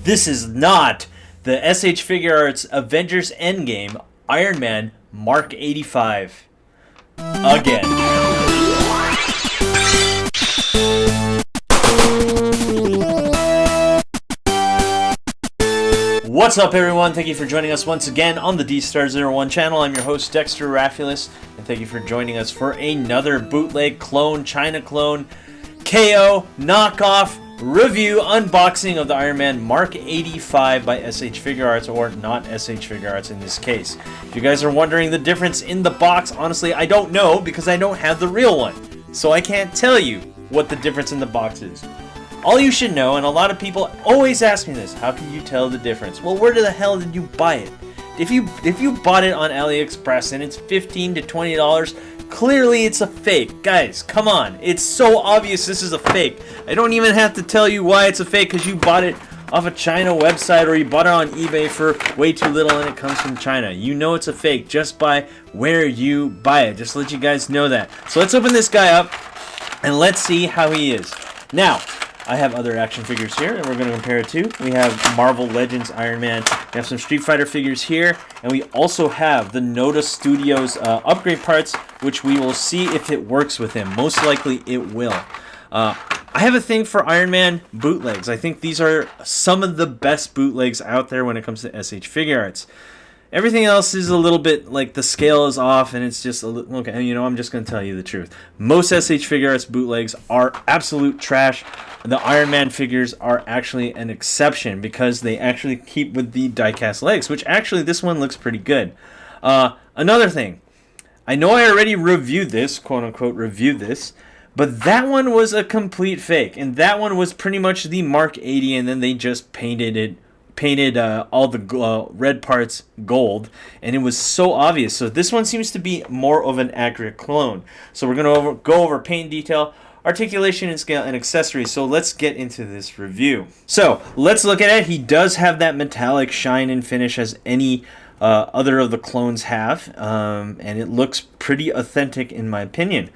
This is not the S.H. Figuarts Avengers Endgame Iron Man Mark 85. Again. What's up, everyone? Thank you for joining us once again on the D-Star01 channel. I'm your host, Dexter Arafiles, and thank you for joining us for another bootleg clone, China clone, KO, knockoff, review, unboxing of the Iron Man Mark 85 by S.H. Figuarts, or not S.H. Figuarts in this case. If you guys are wondering the difference in the box, honestly, I don't know because I don't have the real one. So I can't tell you what the difference in the box is. All you should know, and a lot of people always ask me this, how can you tell the difference? Well, where the hell did you buy it? If you bought it on AliExpress and it's $15 to $20, clearly it's a fake. Guys, come on. It's so obvious this is a fake. I don't even have to tell you why it's a fake because you bought it off a China website or you bought it on eBay for way too little and it comes from China. You know it's a fake just by where you buy it. Just to let you guys know that. So let's open this guy up and let's see how he is. Now, I have other action figures here, and we're going to compare it to. We have Marvel Legends Iron Man. We have some Street Fighter figures here, and we also have the Noda Studios upgrade parts, which we will see if it works with him. Most likely it will. I have a thing for Iron Man bootlegs. I think these are some of the best bootlegs out there when it comes to S.H. Figuarts. Everything else is a little bit like the scale is off, and it's just a little, okay, you know, I'm just going to tell you the truth. Most S.H. Figuarts bootlegs are absolute trash. The Iron Man figures are actually an exception because they actually keep with the die-cast legs, which actually this one looks pretty good. Another thing, I know I already reviewed this, quote-unquote reviewed this, but that one was a complete fake, and that one was pretty much the Mark 80, and then they just painted all the red parts gold, and it was so obvious. So this one seems to be more of an accurate clone. So we're going to go over paint detail, articulation and scale, and accessories. So let's get into this review. So let's look at it. He does have that metallic shine and finish as any other of the clones have, and it looks pretty authentic in my opinion.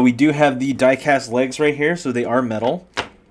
We do have the die-cast legs right here, so they are metal.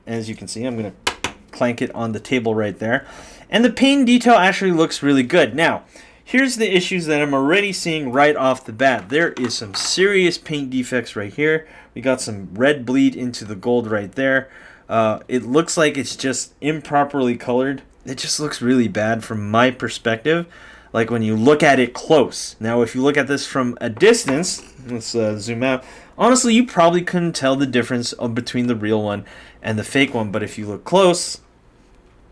As you can see, I'm going to clank it on the table right there. And the paint detail actually looks really good. Now, here's the issues that I'm already seeing right off the bat. There is some serious paint defects right here. We got some red bleed into the gold right there. It looks like it's just improperly colored. It just looks really bad from my perspective, like when you look at it close. Now, if you look at this from a distance, let's zoom out. Honestly, you probably couldn't tell the difference between the real one and the fake one, but if you look close,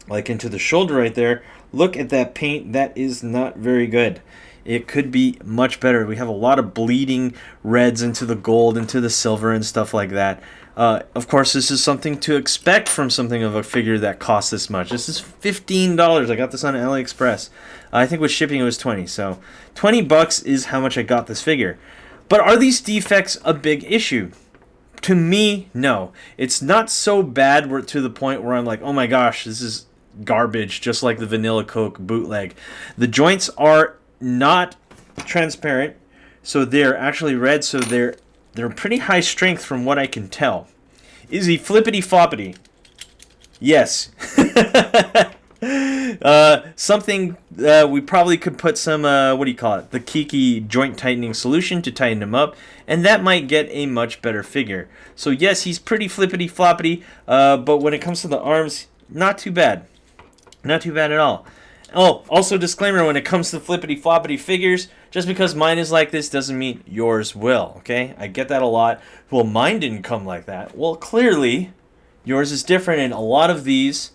like into the shoulder right there, look at that paint. That is not very good. It could be much better. We have a lot of bleeding reds into the gold, into the silver and stuff like that. Of course, this is something to expect from something of a figure that costs this much. This is $15. I got this on AliExpress. I think with shipping it was $20. So $20 is how much I got this figure. But are these defects a big issue? To me, no. It's not so bad to the point where I'm like, oh my gosh, this is garbage, just like the Vanilla Coke bootleg. The joints are not transparent, so they're actually red, so they're pretty high strength from what I can tell. Is he flippity floppity? Yes. Something we probably could put some what do you call it, the Kiki joint tightening solution to tighten him up, and that might get a much better figure. So yes, he's pretty flippity floppity, but when it comes to the arms, not too bad. Not too bad at all. Oh, also disclaimer, when it comes to flippity floppity figures, just because mine is like this doesn't mean yours will, okay? I get that a lot. Well, mine didn't come like that. Well, clearly yours is different, and a lot of these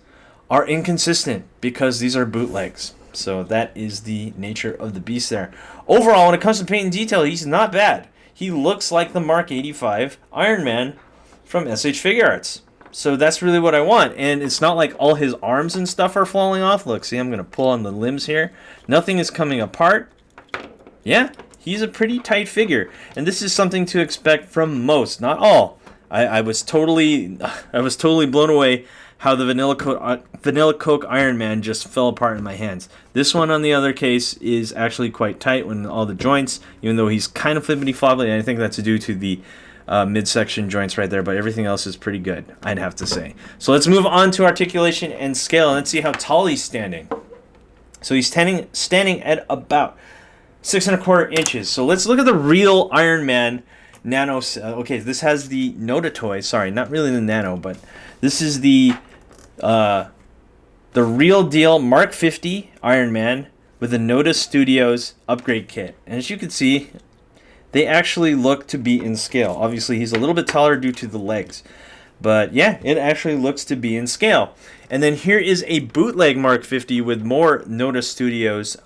are inconsistent because these are bootlegs. So that is the nature of the beast there. Overall, when it comes to paint and detail, he's not bad. He looks like the Mark 85 Iron Man from S.H. Figuarts. So that's really what I want. And it's not like all his arms and stuff are falling off. Look, see, I'm going to pull on the limbs here. Nothing is coming apart. Yeah, he's a pretty tight figure. And this is something to expect from most, not all. I was totally blown away how the Vanilla Coke Iron Man just fell apart in my hands. This one, on the other case, is actually quite tight when all the joints, even though he's kind of flippity floppy, and I think that's due to the midsection joints right there, but everything else is pretty good, I'd have to say. So let's move on to articulation and scale, and let's see how tall he's standing. So he's standing at about 6¼ inches. So let's look at the real Iron Man Nano. Okay, this has the Notatoy. Sorry, not really the Nano, but this is the real deal Mark 50 Iron Man with the Noda Studios upgrade kit. And as you can see, they actually look to be in scale. Obviously, he's a little bit taller due to the legs. But yeah, it actually looks to be in scale. And then here is a bootleg Mark 50 with more Noda Studios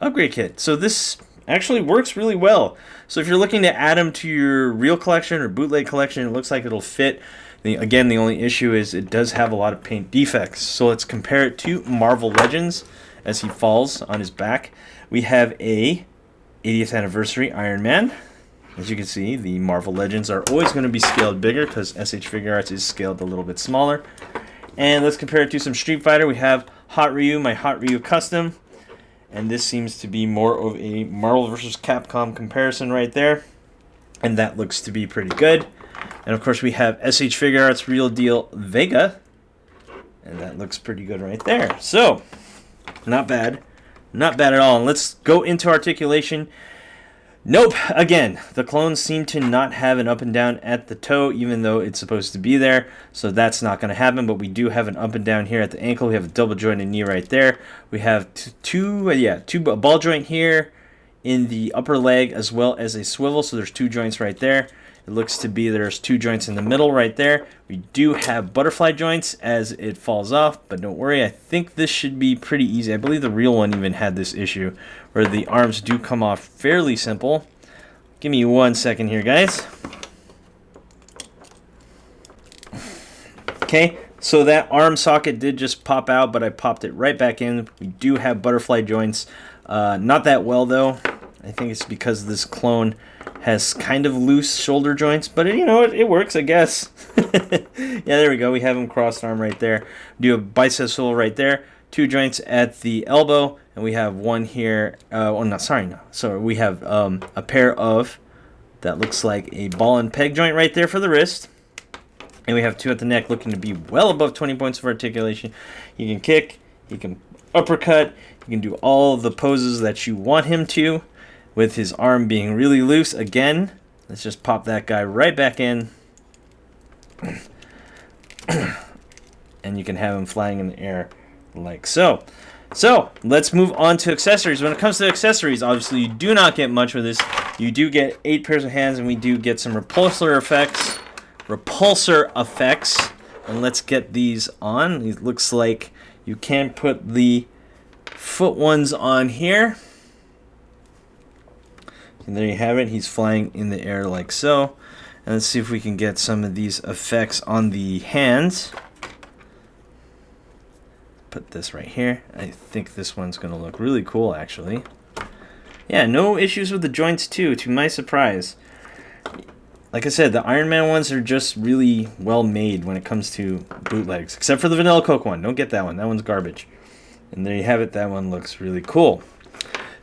upgrade kit. So this actually works really well. So if you're looking to add them to your real collection or bootleg collection, it looks like it'll fit. Again, the only issue is it does have a lot of paint defects. So let's compare it to Marvel Legends as he falls on his back. We have a 80th anniversary Iron Man. As you can see, the Marvel Legends are always going to be scaled bigger because S.H. Figuarts is scaled a little bit smaller. And let's compare it to some Street Fighter. We have Hot Ryu, my Hot Ryu Custom. And this seems to be more of a Marvel vs. Capcom comparison right there. And that looks to be pretty good. And of course we have S.H. Figuarts Real Deal Vega. And that looks pretty good right there. So, not bad. Not bad at all. And let's go into articulation. Nope. Again, the clones seem to not have an up and down at the toe, even though it's supposed to be there. So that's not going to happen. But we do have an up and down here at the ankle. We have a double jointed knee right there. We have a ball joint here in the upper leg as well as a swivel. So there's 2 joints right there. It looks to be there's 2 joints in the middle right there. We do have butterfly joints as it falls off, but don't worry. I think this should be pretty easy. I believe the real one even had this issue where the arms do come off fairly simple. Give me 1 second here, guys. Okay, so that arm socket did just pop out, but I popped it right back in. We do have butterfly joints. Not that well, though. I think it's because this clone has kind of loose shoulder joints, but it works, I guess. Yeah, there we go. We have him crossed arm right there. Do a bicep swivel right there. 2 joints at the elbow, and we have one here. So we have a pair of that looks like a ball and peg joint right there for the wrist, and we have 2 at the neck, looking to be well above 20 points of articulation. He can kick, he can uppercut, he can do all the poses that you want him to, with his arm being really loose. Again, let's just pop that guy right back in. And you can have him flying in the air like so. So, let's move on to accessories. When it comes to accessories, obviously you do not get much with this. You do get 8 pairs of hands, and we do get some repulsor effects. And let's get these on. It looks like you can put the foot ones on here. And there you have it. He's flying in the air like so. And let's see if we can get some of these effects on the hands. Put this right here. I think this one's going to look really cool, actually. Yeah, no issues with the joints, too, to my surprise. Like I said, the Iron Man ones are just really well made when it comes to bootlegs. Except for the Vanilla Coke one. Don't get that one. That one's garbage. And there you have it. That one looks really cool.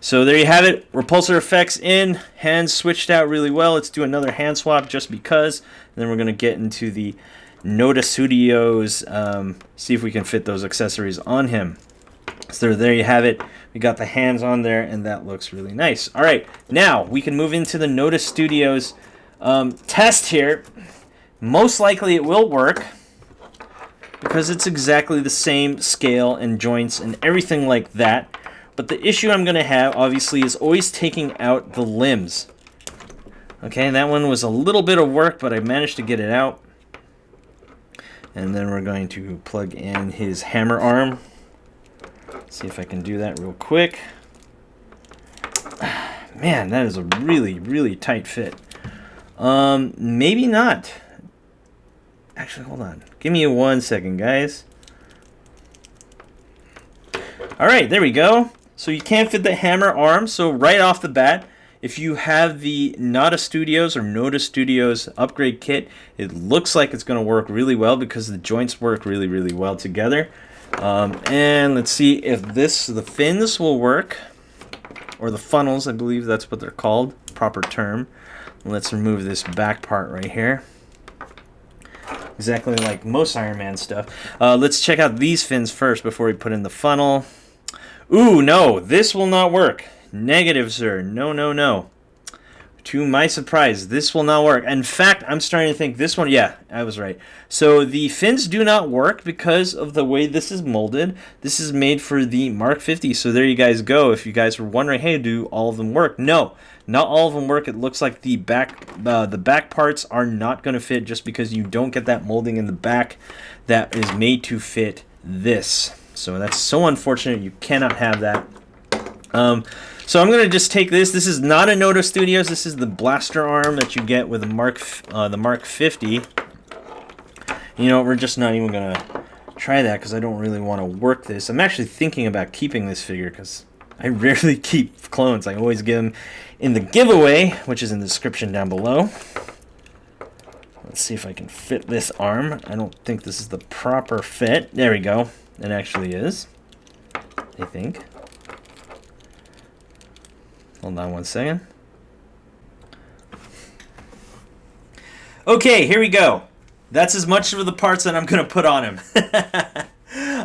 So there you have it. Repulsor effects in. Hands switched out really well. Let's do another hand swap just because. And then we're going to get into the Noda Studios. See if we can fit those accessories on him. So there you have it. We got the hands on there, and that looks really nice. All right. Now we can move into the Noda Studios test here. Most likely it will work, because it's exactly the same scale and joints and everything like that. But the issue I'm going to have, obviously, is always taking out the limbs. Okay, and that one was a little bit of work, but I managed to get it out. And then we're going to plug in his hammer arm. See if I can do that real quick. Man, that is a really, really tight fit. Maybe not. Actually, hold on. Give me 1 second, guys. All right, there we go. So you can't fit the hammer arm. So right off the bat, if you have the NOT the S.H or Noda Studios upgrade kit, it looks like it's going to work really well because the joints work really, really well together. And let's see if the fins will work, or the funnels, I believe that's what they're called, proper term. Let's remove this back part right here. Exactly like most Iron Man stuff. Let's check out these fins first before we put in the funnel. Ooh, no, this will not work. Negative, sir. No, no, no. To my surprise, this will not work. In fact, I'm starting to think this one, yeah, I was right. So the fins do not work because of the way this is molded. This is made for the Mark 50, so there you guys go. If you guys were wondering, hey, do all of them work? No, not all of them work. It looks like the back parts are not going to fit just because you don't get that molding in the back that is made to fit this. So that's so unfortunate. You cannot have that. So I'm going to just take this. This is not a Noto Studios. This is the blaster arm that you get with the Mark 50. You know, we're just not even going to try that because I don't really want to work this. I'm actually thinking about keeping this figure because I rarely keep clones. I always give them in the giveaway, which is in the description down below. Let's see if I can fit this arm. I don't think this is the proper fit. There we go. It actually is, I think. Hold on one second. Okay, here we go. That's as much of the parts that I'm going to put on him.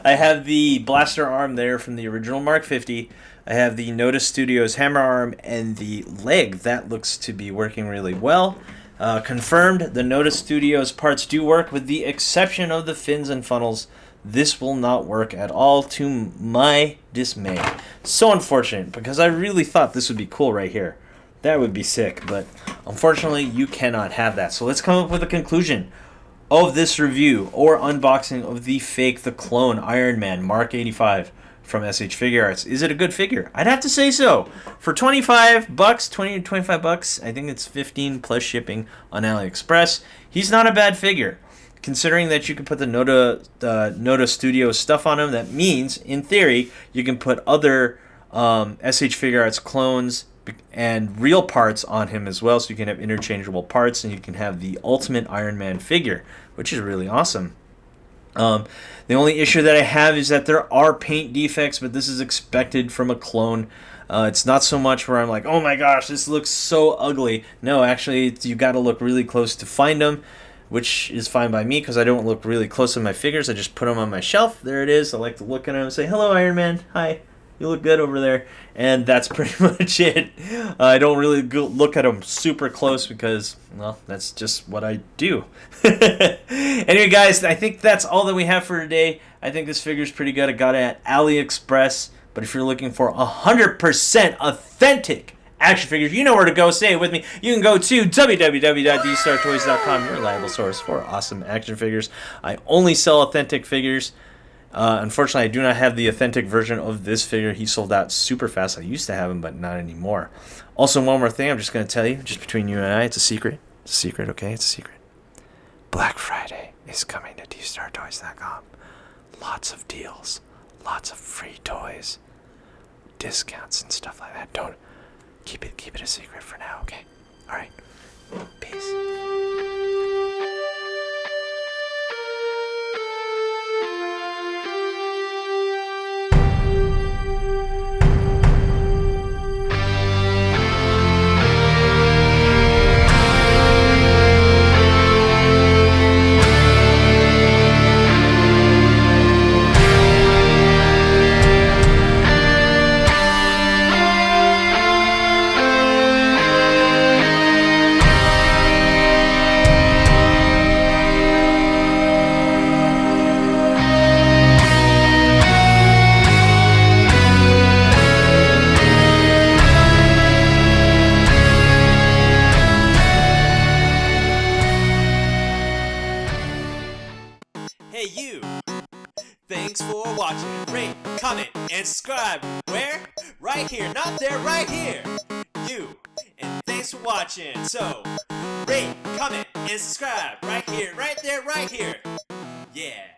I have the blaster arm there from the original Mark 50. I have the Noto Studios hammer arm and the leg. That looks to be working really well. Confirmed, the Noto Studios parts do work with the exception of the fins and funnels. This will not work at all, to my dismay. So unfortunate, because I really thought this would be cool right here. That would be sick, but unfortunately you cannot have that. So let's come up with a conclusion of this review or unboxing of the fake, the clone Iron Man Mark 85 from S.H. Figuarts. Is it a good figure? I'd have to say so. For 25 bucks, 20 to 25 bucks, I think it's 15 plus shipping on AliExpress. He's not a bad figure. Considering that you can put the Noto Studio stuff on him, that means, in theory, you can put other S.H. Figuarts clones and real parts on him as well, so you can have interchangeable parts, and you can have the ultimate Iron Man figure, which is really awesome. The only issue that I have is that there are paint defects, but this is expected from a clone. It's not so much where I'm like, oh my gosh, this looks so ugly. No, actually, you got to look really close to find them, which is fine by me because I don't look really close to my figures. I just put them on my shelf. There it is. I like to look at them and say, hello, Iron Man. Hi. You look good over there. And that's pretty much it. I don't really look at them super close because, well, that's just what I do. Anyway, guys, I think that's all that we have for today. I think this figure is pretty good. I got it at AliExpress. But if you're looking for 100% authentic action figures, you know where to go. Say it with me. You can go to www.dstartoys.com, your reliable source for awesome action figures. I only sell authentic figures. Unfortunately, I do not have the authentic version of this figure. He sold out super fast. I used to have him, but not anymore. Also, one more thing I'm just going to tell you, just between you and I, it's a secret. It's a secret, okay? It's a secret. Black Friday is coming to dstartoys.com. Lots of deals. Lots of free toys. Discounts and stuff like that. Don't keep it a secret for now, okay? All right. Peace. Hey you! Thanks for watching. Rate, comment, and subscribe. Where? Right here. Not there, right here. You. And thanks for watching. So, rate, comment, and subscribe. Right here, right there, right here. Yeah.